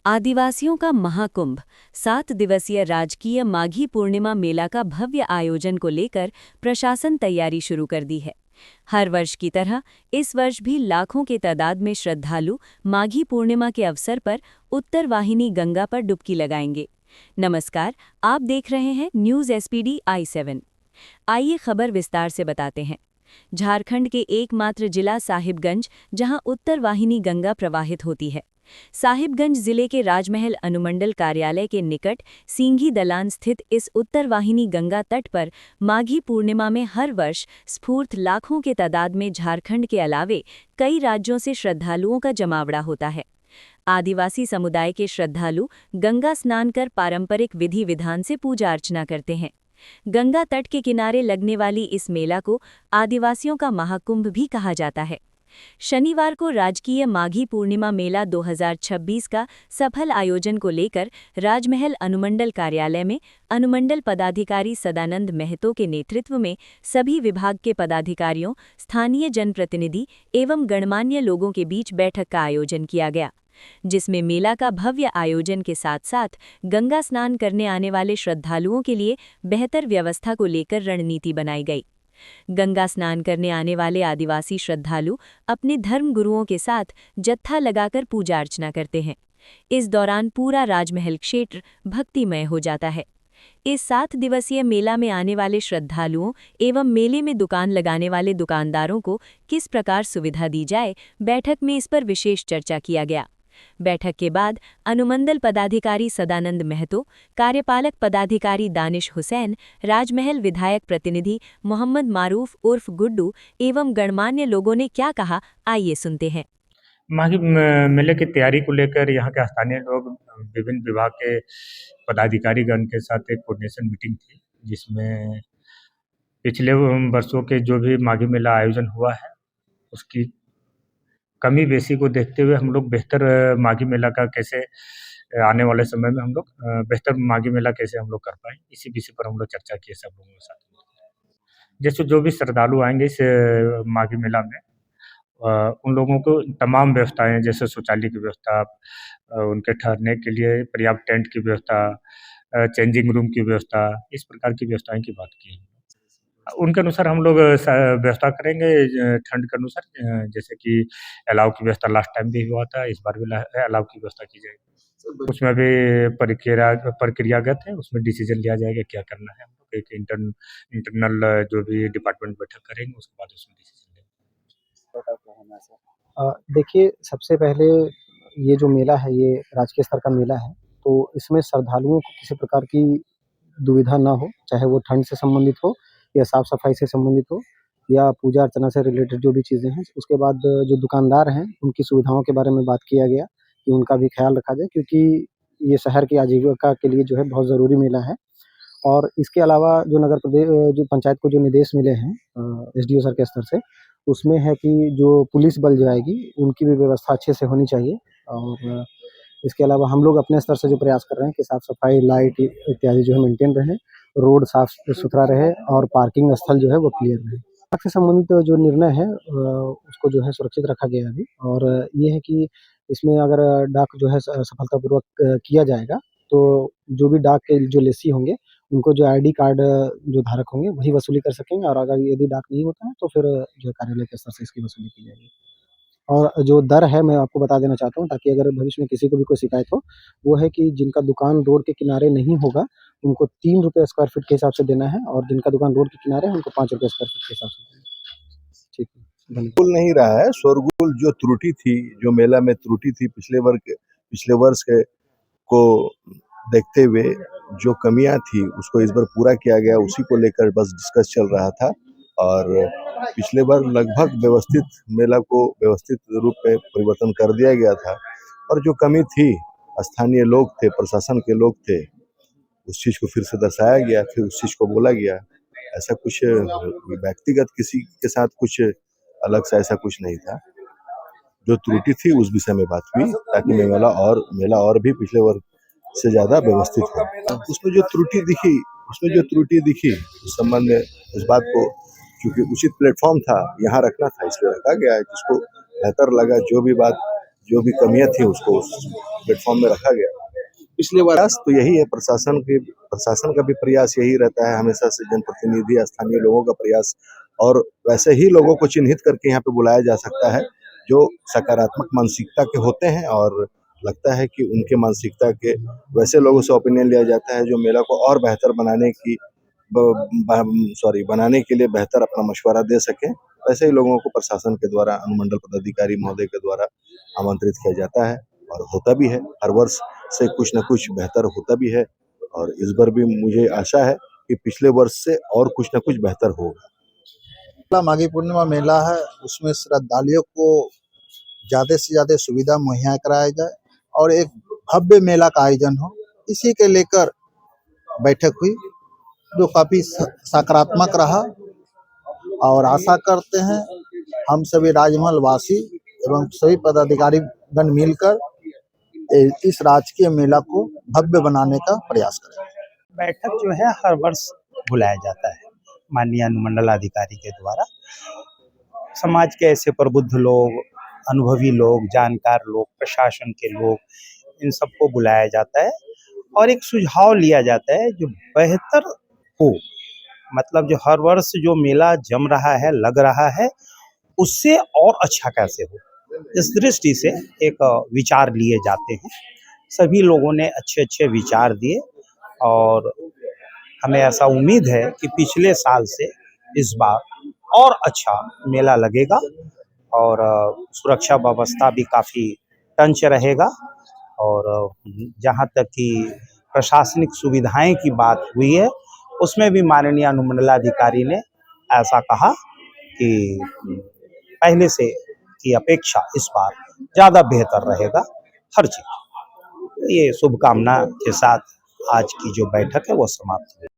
आदिवासियों का महाकुंभ 7 दिवसीय राजकीय माघी पूर्णिमा मेला का भव्य आयोजन को लेकर प्रशासन तैयारी शुरू कर दी है। हर वर्ष की तरह इस वर्ष भी लाखों के तादाद में श्रद्धालु माघी पूर्णिमा के अवसर पर उत्तर वाहिनी गंगा पर डुबकी लगाएंगे। नमस्कार, आप देख रहे हैं न्यूज़ एसपीडी I7। आइए खबर विस्तार से बताते हैं। झारखंड के एकमात्र जिला साहिबगंज, जहां उत्तर वाहिनी गंगा प्रवाहित होती है। साहिबगंज जिले के राजमहल अनुमंडल कार्यालय के निकट सींघी दलान स्थित इस उत्तर वाहिनी गंगा तट पर माघी पूर्णिमा में हर वर्ष स्फूर्त लाखों के तादाद में झारखंड के अलावे कई राज्यों से श्रद्धालुओं का जमावड़ा होता है। आदिवासी समुदाय के श्रद्धालु गंगा स्नान कर पारंपरिक विधि विधान से पूजा अर्चना करते हैं। गंगा तट के किनारे लगने वाली इस मेला को आदिवासियों का महाकुंभ भी कहा जाता है। शनिवार को राजकीय माघी पूर्णिमा मेला 2026 का सफल आयोजन को लेकर राजमहल अनुमंडल कार्यालय में अनुमंडल पदाधिकारी सदानंद महतो के नेतृत्व में सभी विभाग के पदाधिकारियों, स्थानीय जनप्रतिनिधि एवं गणमान्य लोगों के बीच बैठक का आयोजन किया गया, जिसमें मेला का भव्य आयोजन के साथ साथ गंगा स्नान करने आने वाले श्रद्धालुओं के लिए बेहतर व्यवस्था को लेकर रणनीति बनाई गई। गंगा स्नान करने आने वाले आदिवासी श्रद्धालु अपने धर्म गुरुओं के साथ जत्था लगाकर पूजा अर्चना करते हैं। इस दौरान पूरा राजमहल क्षेत्र भक्तिमय हो जाता है। इस 7 दिवसीय मेला में आने वाले श्रद्धालुओं एवं मेले में दुकान लगाने वाले दुकानदारों को किस प्रकार सुविधा दी जाए, बैठक में इस पर विशेष चर्चा किया गया। बैठक के बाद अनुमंडल पदाधिकारी सदानंद महतो, कार्यपालक पदाधिकारी दानिश हुसैन, राजमहल विधायक प्रतिनिधि मोहम्मद मारूफ उर्फ गुड्डू एवं गणमान्य लोगों ने क्या कहा, आइए सुनते हैं। माघी मेले की तैयारी को लेकर यहाँ के स्थानीय लोग विभिन्न विभाग के पदाधिकारीगण के साथ एक कोऑर्डिनेशन मीटिंग थी, जिसमें पिछले वर्षों के जो भी माघी मेला आयोजन हुआ है उसकी कमी बेसी को देखते हुए हम लोग बेहतर माघी मेला का कैसे आने वाले समय में हम लोग बेहतर माघी मेला कैसे हम लोग कर पाएँ, इसी विषय पर हम लोग चर्चा किए सब लोगों के साथ। जैसे जो भी श्रद्धालु आएँगे इस माघी मेला में उन लोगों को तमाम व्यवस्थाएँ जैसे शौचालय की व्यवस्था, उनके ठहरने के लिए पर्याप्त टेंट की व्यवस्था, चेंजिंग रूम की व्यवस्था, इस प्रकार की व्यवस्थाएँ की बात की है। उनके अनुसार हम लोग व्यवस्था करेंगे ठंड के अनुसार, जैसे कि अलाव की व्यवस्था लास्ट टाइम भी हुआ था, इस बार भी अलाव की व्यवस्था की जाएगी। उसमें भी प्रक्रियागत है, उसमें डिसीजन लिया जाएगा क्या करना है। हम लोग एक इंटरनल जो भी डिपार्टमेंट बैठक करेंगे उसके बाद उसमें डिसीजन लेंगे। देखिए, सबसे पहले ये जो मेला है ये राजकीय स्तर का मेला है, तो इसमें श्रद्धालुओं को किसी प्रकार की दुविधा ना हो, चाहे वो ठंड से संबंधित हो या साफ-सफाई से संबंधित हो या पूजा अर्चना से रिलेटेड जो भी चीज़ें हैं। उसके बाद जो दुकानदार हैं, उनकी सुविधाओं के बारे में बात किया गया कि उनका भी ख़्याल रखा जाए, क्योंकि ये शहर की आजीविका के लिए जो है बहुत ज़रूरी मेला है। और इसके अलावा जो जो पंचायत को जो निर्देश मिले हैं एसडीओ सर के स्तर से, उसमें है कि जो पुलिस बल जो आएगी, उनकी भी व्यवस्था अच्छे से होनी चाहिए। और इसके अलावा हम लोग अपने स्तर से जो प्रयास कर रहे हैं कि साफ-सफाई, लाइट इत्यादि जो है मेंटेन रहे, रोड साफ-सुथरा रहे और पार्किंग स्थल जो है वो क्लियर रहे। डाक से संबंधित जो निर्णय है उसको जो है सुरक्षित रखा गया है अभी। और ये है कि इसमें अगर डाक जो है सफलतापूर्वक किया जाएगा, तो जो भी डाक के जो लेसी होंगे, उनको जो आईडी कार्ड जो धारक होंगे वही वसूली कर सकेंगे, और अगर यदि डाक नहीं होता है तो फिर जो है कार्यालय के स्तर से इसकी वसूली की जाएगी। और जो दर है मैं आपको बता देना चाहता हूँ, ताकि अगर भविष्य में किसी को भी कोई शिकायत हो, वो है कि जिनका दुकान रोड के किनारे नहीं होगा, उनको ₹3 स्क्वायर फीट के हिसाब से देना है, और जिनका दुकान रोड के किनारे है उनको ₹5 स्क्वायर फीट के हिसाब से देना है। ठीक है, धन्यवाद। बिल्कुल नहीं रहा है। शोरगुल जो त्रुटि थी, जो मेला में त्रुटि थी पिछले वर्ष के को देखते हुए जो कमियां थी उसको इस बार पूरा किया गया, उसी को लेकर बस डिस्कस चल रहा था। और पिछले बार लगभग व्यवस्थित मेला को व्यवस्थित रूप में परिवर्तन कर दिया गया था, और जो कमी थी स्थानीय लोग थे, प्रशासन के लोग थे, उस चीज को फिर से दर्शाया गया, फिर उस चीज को बोला गया। ऐसा कुछ व्यक्तिगत किसी के साथ कुछ अलग सा ऐसा कुछ नहीं था। जो त्रुटि थी उस विषय में बात हुई, ताकि मेला और भी पिछले वर्ष से ज्यादा व्यवस्थित हो। उसमें जो त्रुटि दिखी उस संबंध में उस बात को, क्योंकि उचित प्लेटफॉर्म था यहाँ रखना था, इसलिए रखा गया है। जिसको बेहतर लगा, जो भी बात जो भी कमियां थी उसको उस प्लेटफॉर्म में रखा गया। पिछले बार तो यही है, प्रशासन का भी प्रयास यही रहता है हमेशा से, जनप्रतिनिधि स्थानीय लोगों का प्रयास, और वैसे ही लोगों को चिन्हित करके यहाँ पे बुलाया जा सकता है जो सकारात्मक मानसिकता के होते हैं, और लगता है कि उनके मानसिकता के वैसे लोगों से ओपिनियन लिया जाता है जो मेला को और बेहतर बनाने के लिए बेहतर अपना मशवरा दे सके। वैसे ही लोगों को प्रशासन के द्वारा, अनुमंडल पदाधिकारी महोदय के द्वारा आमंत्रित किया जाता है और होता भी है। हर वर्ष से कुछ न कुछ बेहतर होता भी है, और इस बार भी मुझे आशा है कि पिछले वर्ष से और कुछ न कुछ बेहतर होगा। माघी पूर्णिमा मेला है, उसमें श्रद्धालुओं को ज़्यादा से ज़्यादा सुविधा मुहैया कराया जाए और एक भव्य मेला का आयोजन हो, इसी के लेकर बैठक हुई जो काफ़ी सकारात्मक रहा। और आशा करते हैं हम सभी राजमहल वासी एवं सभी पदाधिकारी गण मिलकर इस राजकीय मेला को भव्य बनाने का प्रयास करें। बैठक जो है हर वर्ष बुलाया जाता है माननीय अनुमंडल अधिकारी के द्वारा। समाज के ऐसे प्रबुद्ध लोग, अनुभवी लोग, जानकार लोग, प्रशासन के लोग, इन सबको बुलाया जाता है और एक सुझाव लिया जाता है जो बेहतर हो। मतलब जो हर वर्ष जो मेला जम रहा है, लग रहा है, उससे और अच्छा कैसे हो, इस दृष्टि से एक विचार लिए जाते हैं। सभी लोगों ने अच्छे अच्छे विचार दिए और हमें ऐसा उम्मीद है कि पिछले साल से इस बार और अच्छा मेला लगेगा और सुरक्षा व्यवस्था भी काफ़ी टंच रहेगा। और जहाँ तक कि प्रशासनिक सुविधाएं की बात हुई है, उसमें भी माननीय अनुमंडलाधिकारी ने ऐसा कहा कि पहले से की अपेक्षा इस बार ज़्यादा बेहतर रहेगा हर चीज़। ये शुभकामना के साथ आज की जो बैठक है वो समाप्त हुई।